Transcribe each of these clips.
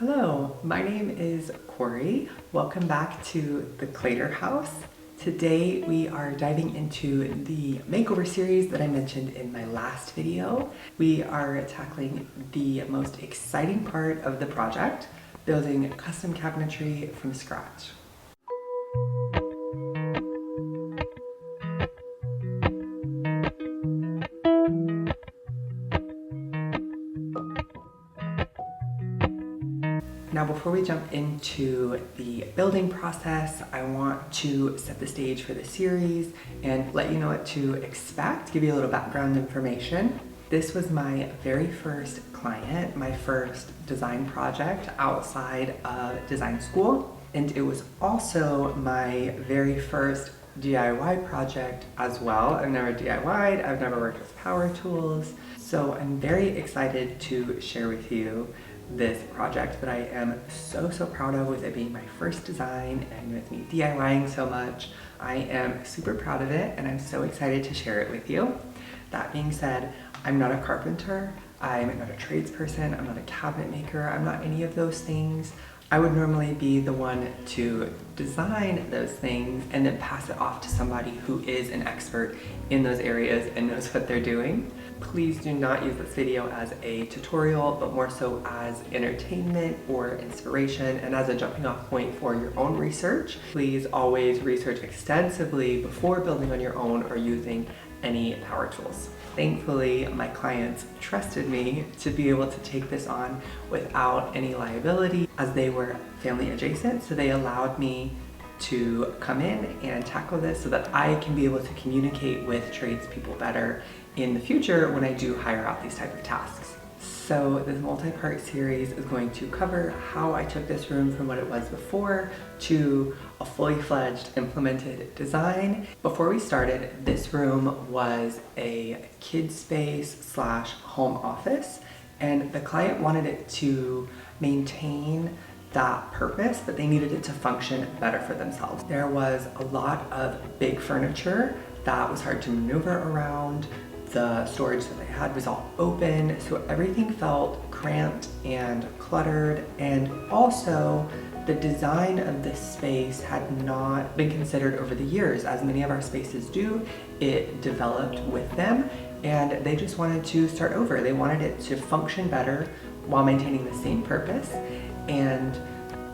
Hello, my name is Corey. Welcome back to the Claytor house. Today we are diving into the makeover series that I mentioned in my last video. We are tackling the most exciting part of the project, building custom cabinetry from scratch. Now, before we jump into the building process, I want to set the stage for the series and let you know what to expect, give you a little background information. This was my very first client, my first design project outside of design school, and it was also my very first DIY project as well. I've never DIY'd, I've never worked with power tools, so I'm very excited to share with you this project that I am so proud of, with it being my first design and with me DIYing so much. I am super proud of it and I'm so excited to share it with you. That being said, I'm not a carpenter, I'm not a tradesperson, I'm not a cabinet maker, I'm not any of those things. I would normally be the one to design those things and then pass it off to somebody who is an expert in those areas and knows what they're doing. Please do not use this video as a tutorial, but more so as entertainment or inspiration and as a jumping off point for your own research. Please always research extensively before building on your own or using any power tools. Thankfully, my clients trusted me to be able to take this on without any liability, as they were family adjacent, so they allowed me to come in and tackle this so that I can be able to communicate with tradespeople better in the future when I do hire out these type of tasks. So this multi-part series is going to cover how I took this room from what it was before to a fully fledged implemented design. Before we started, this room was a kid space slash home office, and the client wanted it to maintain that purpose, but they needed it to function better for themselves. There was a lot of big furniture that was hard to maneuver around. The storage that they had was all open, so everything felt cramped and cluttered, and also the design of this space had not been considered over the years. As many of our spaces do, it developed with them, and they just wanted to start over. They wanted it to function better while maintaining the same purpose and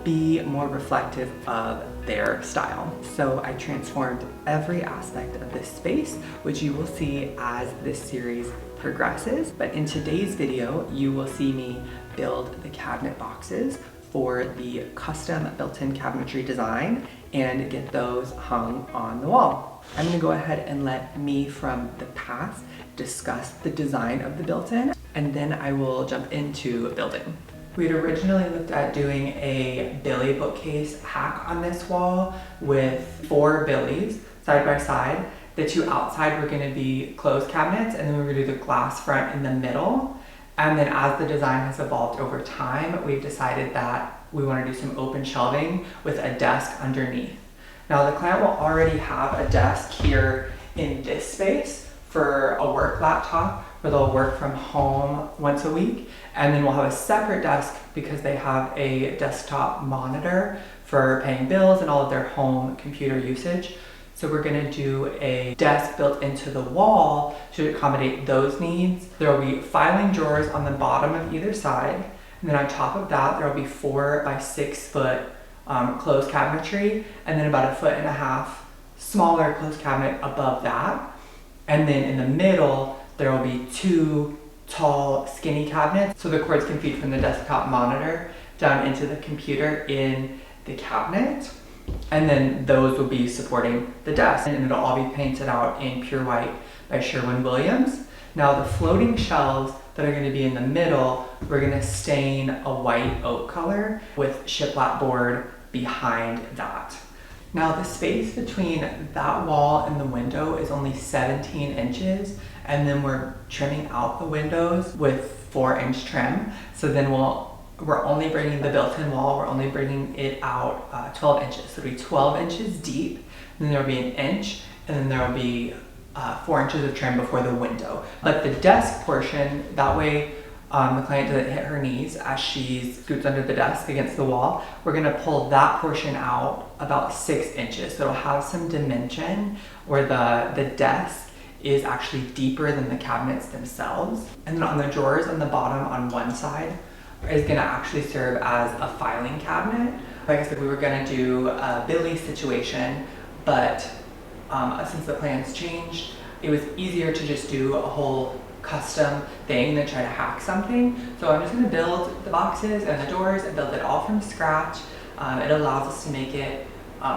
be more reflective of their style. So I transformed every aspect of this space, which you will see as this series progresses. But in today's video, you will see me build the cabinet boxes for the custom built-in cabinetry design and get those hung on the wall. I'm gonna go ahead and let me from the past discuss the design of the built-in, and then I will jump into building. We had originally looked at doing a Billy bookcase hack on this wall with 4 Billies side by side. The 2 outside were going to be closed cabinets, and then we were going to do the glass front in the middle. And then as the design has evolved over time, we've decided that we want to do some open shelving with a desk underneath. Now the client will already have a desk here in this space for a work laptop, where they'll work from home once a week, and then we'll have a separate desk because they have a desktop monitor for paying bills and all of their home computer usage. So we're gonna do a desk built into the wall to accommodate those needs. There will be filing drawers on the bottom of either side, and then on top of that, there will be 4 by 6 foot closed cabinetry, and then about 1.5 foot smaller closed cabinet above that. And then in the middle, there will be 2 tall, skinny cabinets, so the cords can feed from the desktop monitor down into the computer in the cabinet. And then those will be supporting the desk, and it'll all be painted out in pure white by Sherwin-Williams. Now the floating shelves that are gonna be in the middle, we're gonna stain a white oak color with shiplap board behind that. Now the space between that wall and the window is only 17 inches, and then we're trimming out the windows with 4-inch trim. So then we're only bringing the built-in wall, we're only bringing it out 12 inches. So it'll be 12 inches deep, and then there'll be 1 inch, and then there'll be 4 inches of trim before the window. But the desk portion, that way the client doesn't hit her knees as she scoots under the desk against the wall. We're gonna pull that portion out about 6 inches. So it'll have some dimension where the desk is actually deeper than the cabinets themselves. And then on the drawers on the bottom on one side is gonna actually serve as a filing cabinet. Like I said, we were gonna do a Billy situation, but since the plans changed, it was easier to just do a whole custom thing than try to hack something. So I'm just gonna build the boxes and the doors and build it all from scratch. It allows us to make it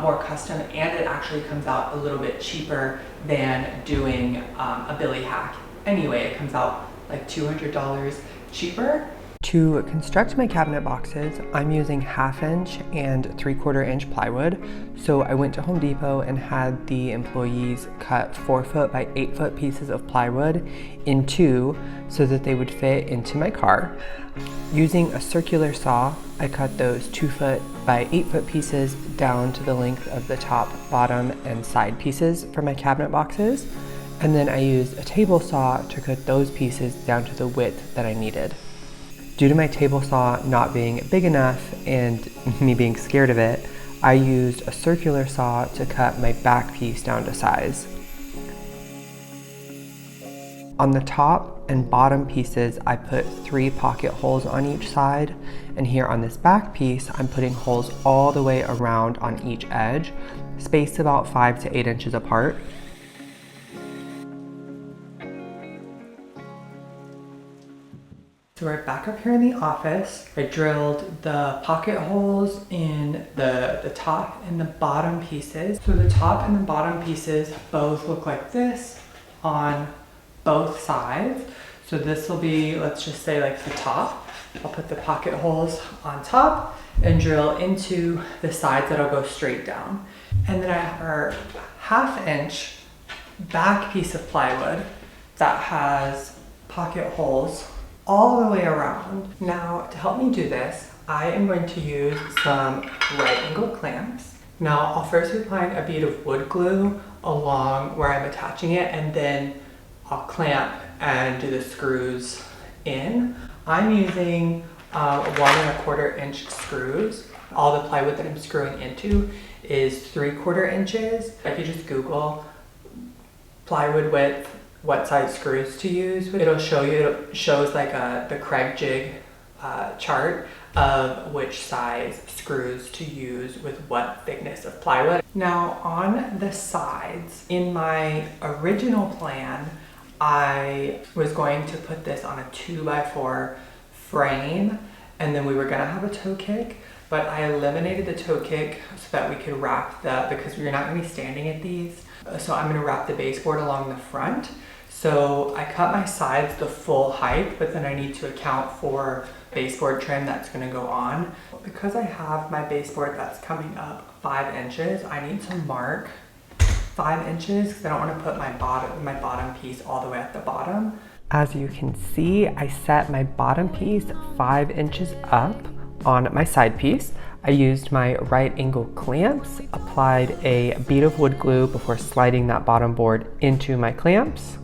more custom, and it actually comes out a little bit cheaper than doing a Billy hack. Anyway, it comes out like $200 cheaper. To construct my cabinet boxes, I'm using 1/2 inch and 3/4 inch plywood. So I went to Home Depot and had the employees cut 4 foot by 8 foot pieces of plywood in 2 so that they would fit into my car. Using a circular saw, I cut those 2 foot by 8 foot pieces down to the length of the top, bottom, and side pieces for my cabinet boxes. And then I used a table saw to cut those pieces down to the width that I needed. Due to my table saw not being big enough and me being scared of it, I used a circular saw to cut my back piece down to size. On the top and bottom pieces, I put 3 pocket holes on each side, and here on this back piece, I'm putting holes all the way around on each edge, spaced about 5 to 8 inches apart. So we're back up here in the office. I drilled the pocket holes in the top and the bottom pieces. So the top and the bottom pieces both look like this on both sides. So this will be, let's just say like the top. I'll put the pocket holes on top and drill into the sides that'll go straight down. And then I have our 1/2 inch back piece of plywood that has pocket holes all the way around. Now, to help me do this, I am going to use some right angle clamps. Now, I'll first be applying a bead of wood glue along where I'm attaching it, and then I'll clamp and do the screws in. I'm using 1 1/4 inch screws. All the plywood that I'm screwing into is 3/4 inches. If you just Google plywood width, what size screws to use, it'll show you, it shows like the Craig jig chart of which size screws to use with what thickness of plywood. Now on the sides, in my original plan, I was going to put this on a 2x4 frame, and then we were gonna have a toe kick, but I eliminated the toe kick so that we could wrap because we're not gonna be standing at these. So I'm gonna wrap the baseboard along the front. So I cut my sides the full height, but then I need to account for baseboard trim that's gonna go on. Because I have my baseboard that's coming up 5 inches, I need to mark 5 inches because I don't wanna put my bottom piece all the way at the bottom. As you can see, I set my bottom piece 5 inches up on my side piece. I used my right angle clamps, applied a bead of wood glue before sliding that bottom board into my clamps.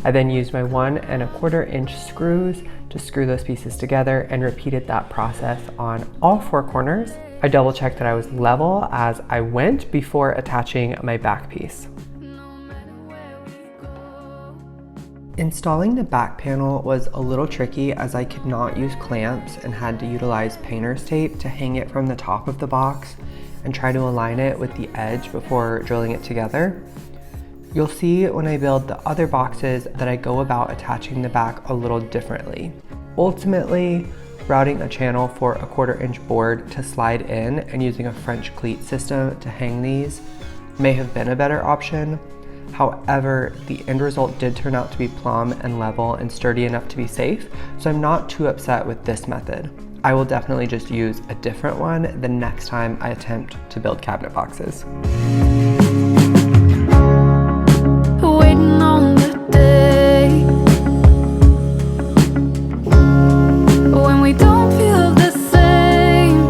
I then used my 1 1/4 inch screws to screw those pieces together and repeated that process on all 4 corners. I double checked that I was level as I went before attaching my back piece. Installing the back panel was a little tricky as I could not use clamps and had to utilize painter's tape to hang it from the top of the box and try to align it with the edge before drilling it together. You'll see when I build the other boxes that I go about attaching the back a little differently. Ultimately, routing a channel for a 1/4 inch board to slide in and using a French cleat system to hang these may have been a better option. However, the end result did turn out to be plumb and level and sturdy enough to be safe, so I'm not too upset with this method. I will definitely just use a different one the next time I attempt to build cabinet boxes. Waiting on the day when we don't feel the same.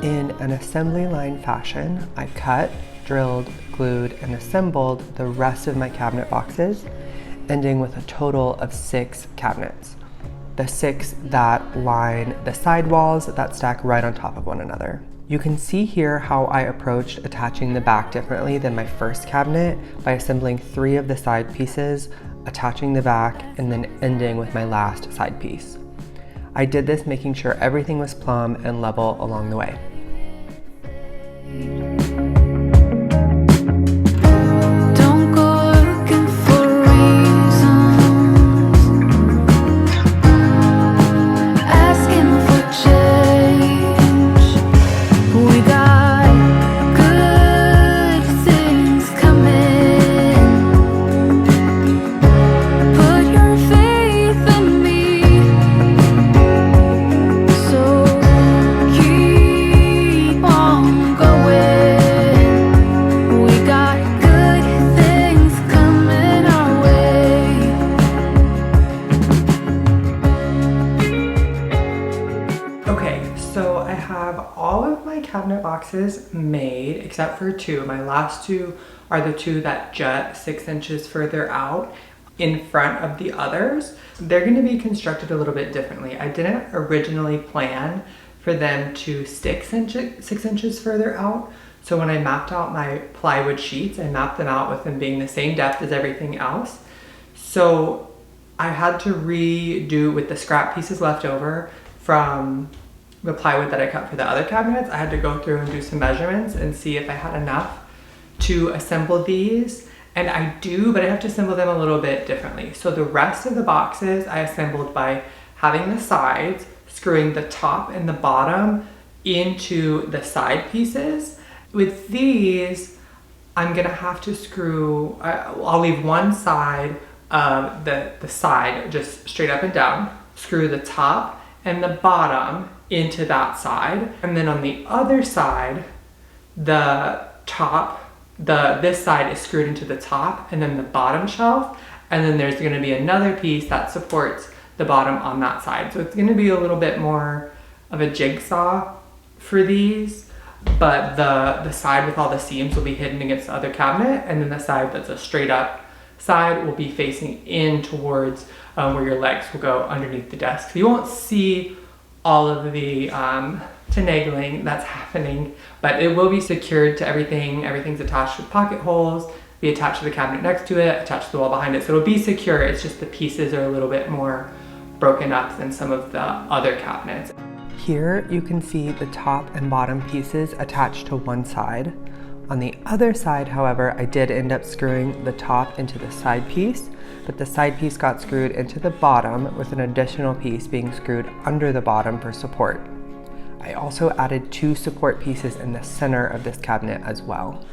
In an assembly line fashion, I cut, drilled, glued, and assembled the rest of my cabinet boxes. ending with a total of 6 cabinets. The 6 that line the side walls that stack right on top of one another. You can see here how I approached attaching the back differently than my first cabinet by assembling 3 of the side pieces, attaching the back, and then ending with my last side piece. I did this making sure everything was plumb and level along the way. Don't go looking for reasons, asking for change. We got good things coming. Put your faith in me, so keep on going. We got good things coming our way. Okay, so I have all of my cabinet boxes made except for 2. My last 2 are the 2 that jut 6 inches further out in front of the others. They're going to be constructed a little bit differently. I didn't originally plan for them to stick 6 inches further out. So when I mapped out my plywood sheets, I mapped them out with them being the same depth as everything else. So I had to redo with the scrap pieces left over from the plywood that I cut for the other cabinets. I had to go through and do some measurements and see if I had enough to assemble these. And I do, but I have to assemble them a little bit differently. So the rest of the boxes I assembled by having the sides, screwing the top and the bottom into the side pieces. With these, I'm gonna have to screw, I'll leave one side of the side just straight up and down, screw the top and the bottom into that side. And then on the other side, the top, this side is screwed into the top and then the bottom shelf. And then there's gonna be another piece that supports the bottom on that side. So it's gonna be a little bit more of a jigsaw for these, but the side with all the seams will be hidden against the other cabinet, and then the side that's a straight up side will be facing in towards where your legs will go underneath the desk. So you won't see all of the finagling that's happening, but it will be secured to everything. Everything's attached with pocket holes, be attached to the cabinet next to it, attached to the wall behind it. So it'll be secure. It's just the pieces are a little bit more broken up than some of the other cabinets. Here you can see the top and bottom pieces attached to one side. On the other side, however, I did end up screwing the top into the side piece, but the side piece got screwed into the bottom with an additional piece being screwed under the bottom for support. I also added 2 support pieces in the center of this cabinet as well.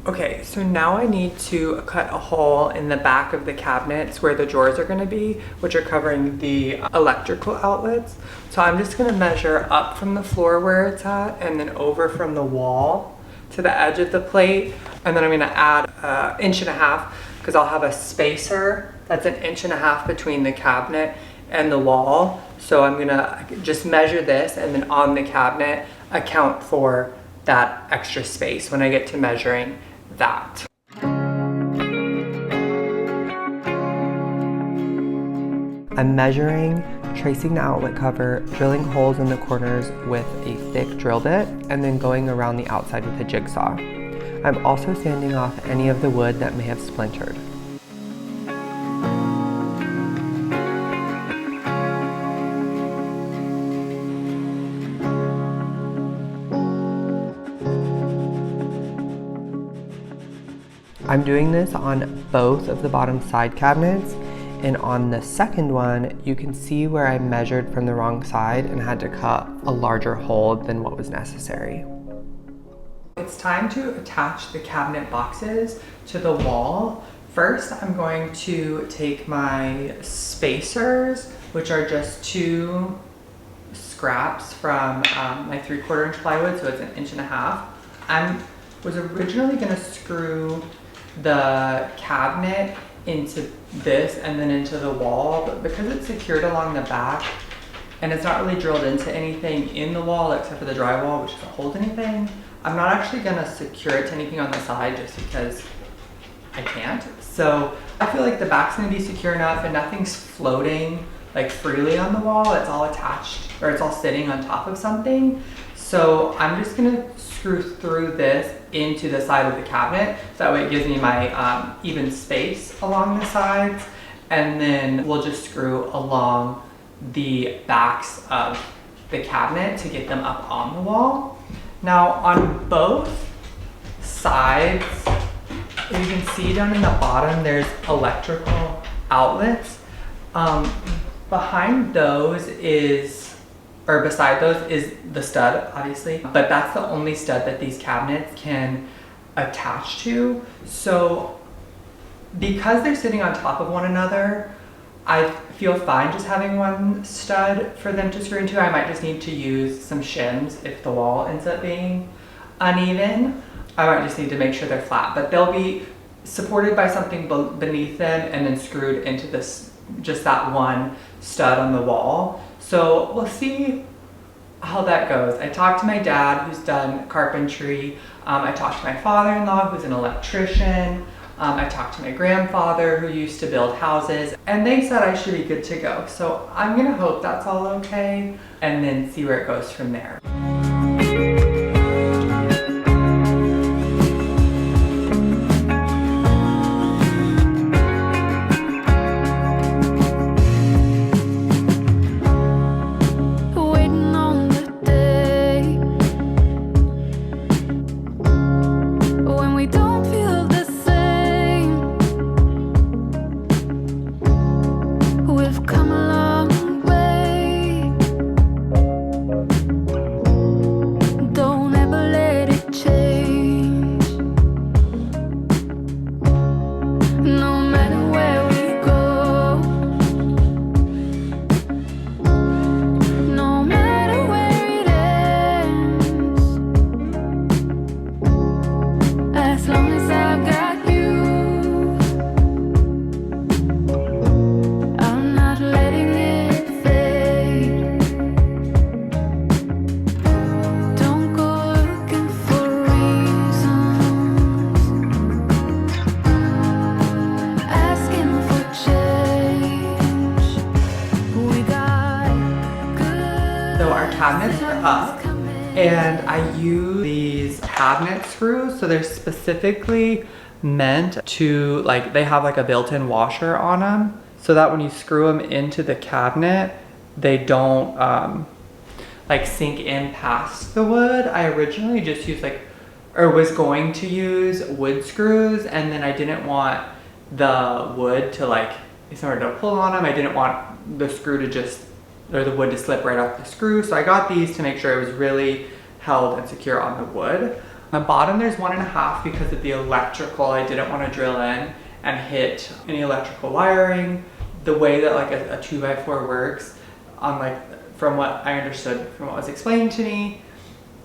Okay, so now I need to cut a hole in the back of the cabinets where the drawers are going to be, which are covering the electrical outlets. So I'm just going to measure up from the floor where it's at and then over from the wall to the edge of the plate. And then I'm going to add 1.5 inches because I'll have a spacer that's 1.5 inches between the cabinet and the wall. So I'm going to just measure this and then on the cabinet account for that extra space when I get to measuring that. I'm measuring, tracing the outlet cover, drilling holes in the corners with a thick drill bit, and then going around the outside with a jigsaw. I'm also sanding off any of the wood that may have splintered. I'm doing this on both of the bottom side cabinets, and on the second one, you can see where I measured from the wrong side and had to cut a larger hole than what was necessary. It's time to attach the cabinet boxes to the wall. First, I'm going to take my spacers, which are just 2 scraps from my 3/4 inch plywood, so it's 1.5 inches. I was originally gonna screw the cabinet into this and then into the wall, but because it's secured along the back, and it's not really drilled into anything in the wall except for the drywall, which doesn't hold anything. I'm not actually gonna secure it to anything on the side just because I can't. So I feel like the back's gonna be secure enough and nothing's floating like freely on the wall. It's all attached, or it's all sitting on top of something. So I'm just gonna screw through this into the side of the cabinet. So that way it gives me my even space along the sides. And then we'll just screw along the backs of the cabinet to get them up on the wall. Now on both sides, if you can see down in the bottom, there's electrical outlets. Behind those is, or beside those is the stud, obviously, but that's the only stud that these cabinets can attach to. So because they're sitting on top of one another, I feel fine just having one stud for them to screw into. I might just need to use some shims if the wall ends up being uneven. I might just need to make sure they're flat, but they'll be supported by something beneath them and then screwed into this, just that one stud on the wall. So we'll see how that goes. I talked to my dad who's done carpentry. I talked to my father-in-law who's an electrician. I talked to my grandfather who used to build houses, and they said I should be good to go. So I'm gonna hope that's all okay and then see where it goes from there. Cabinets are up, and I use these cabinet screws, so they're specifically meant to, like, they have like a built-in washer on them so that when you screw them into the cabinet they don't like sink in past the wood. I originally just used was going to use wood screws, and then I didn't want the wood to, like, in order to pull on them, I didn't want the screw to just, or the wood to slip right off the screw. So I got these to make sure it was really held and secure on the wood. On the bottom there's 1.5 because of the electrical. I didn't want to drill in and hit any electrical wiring. The way that like a 2x4 works, on from what I understood from what was explained to me,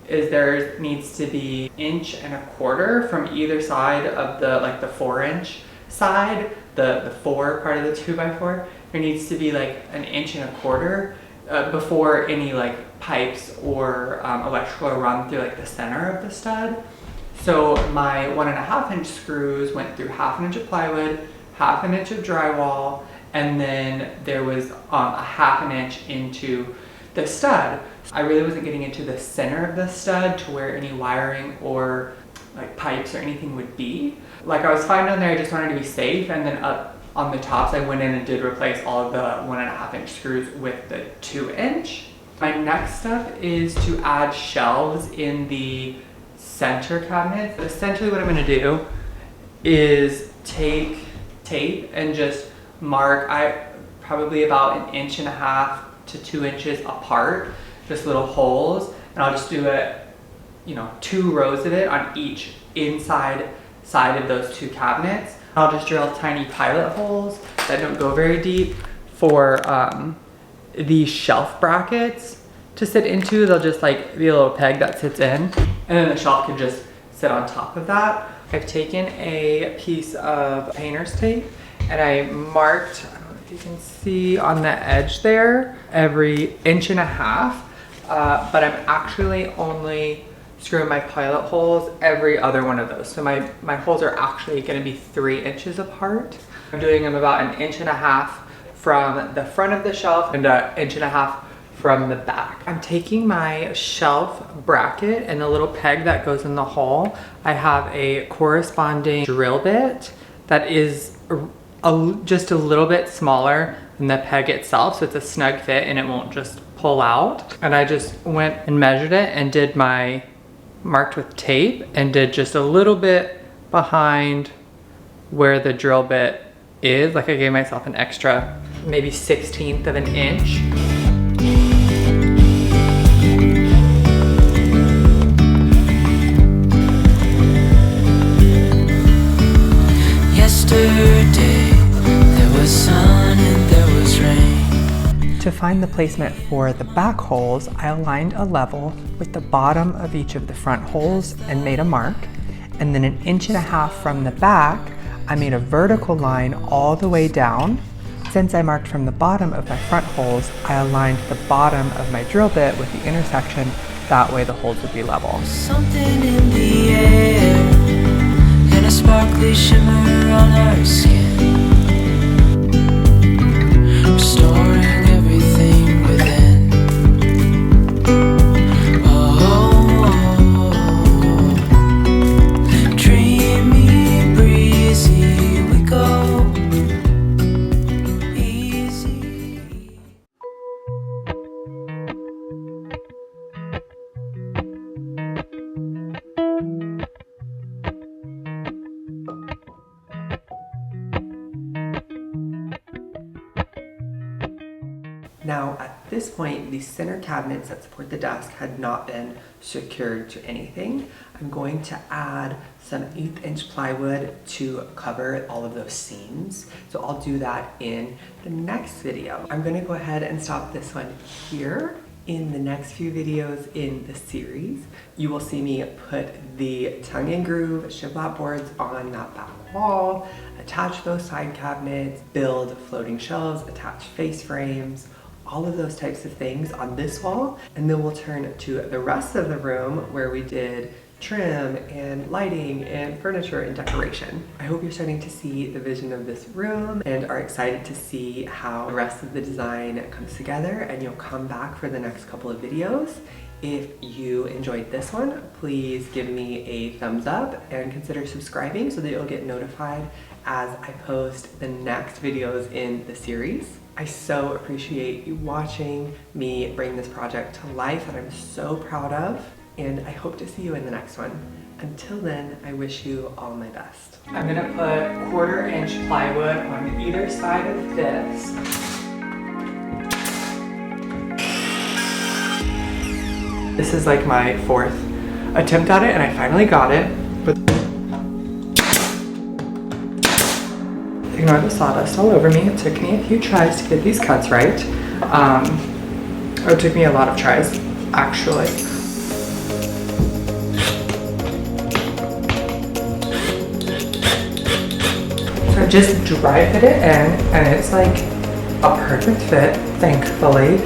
is there needs to be 1.25 inches from either side of the 4-inch side, the 4 part of the 2x4. There needs to be like 1.25 inches before any like pipes or electrical are run through like the center of the stud. So my 1.5 inch screws went through 1/2 inch of plywood, 1/2 inch of drywall, and then there was 1/2 inch into the stud. I really wasn't getting into the center of the stud to where any wiring or like pipes or anything would be. Like I was fine down there, I just wanted to be safe, and then up on the tops I went in and did replace all of the 1.5 inch screws with the 2 inch. My next step is to add shelves in the center cabinets. Essentially what I'm going to do is take tape and just mark probably about 1.5 inches to 2 inches apart, just little holes, and I'll just do it, 2 rows of it on each inside side of those 2 cabinets. I'll just drill tiny pilot holes that don't go very deep for the shelf brackets to sit into. They'll just like be a little peg that sits in, and then the shelf can just sit on top of that. I've taken a piece of painter's tape and I marked, I don't know You can see on the edge there, every 1.5 inches, but I'm actually only screwing my pilot holes every other one of those. So my holes are actually gonna be 3 inches apart. I'm doing them about 1.5 inches from the front of the shelf and 1.5 inches from the back. I'm taking my shelf bracket and the little peg that goes in the hole. I have a corresponding drill bit that is just a little bit smaller than the peg itself, so it's a snug fit and it won't just pull out. And I just went and measured it and did marked with tape and did just a little bit behind where the drill bit is. Like I gave myself an extra, maybe 1/16 of an inch. Yesterday, there was sun and there was rain. To find the placement for the back holes, I aligned a level with the bottom of each of the front holes and made a mark. And then 1.5 inches from the back, I made a vertical line all the way down. Since I marked from the bottom of my front holes, I aligned the bottom of my drill bit with the intersection. That way the holes would be level. Something in the air and a sparkly shimmer on our skin, restoring everything within. Oh, dreamy, breezy, we go easy. Now, at this point, the center cabinets that support the desk had not been secured to anything. I'm going to add some 1/8 inch plywood to cover all of those seams. So I'll do that in the next video. I'm gonna go ahead and stop this one here. In the next few videos in the series, you will see me put the tongue and groove shiplap boards on that back wall, attach those side cabinets, build floating shelves, attach face frames, all of those types of things on this wall. And then we'll turn to the rest of the room where we did trim and lighting and furniture and decoration. I hope you're starting to see the vision of this room and are excited to see how the rest of the design comes together, and you'll come back for the next couple of videos. If you enjoyed this one, please give me a thumbs up and consider subscribing so that you'll get notified as I post the next videos in the series. I so appreciate you watching me bring this project to life that I'm so proud of, and I hope to see you in the next one. Until then, I wish you all my best. I'm gonna put 1/4 inch plywood on either side of this. This is like my 4th attempt at it, and I finally got it. But ignore the sawdust all over me. It took me a few tries to get these cuts right. It took me a lot of tries, actually. So I just dry fit it in, and it's like a perfect fit, thankfully.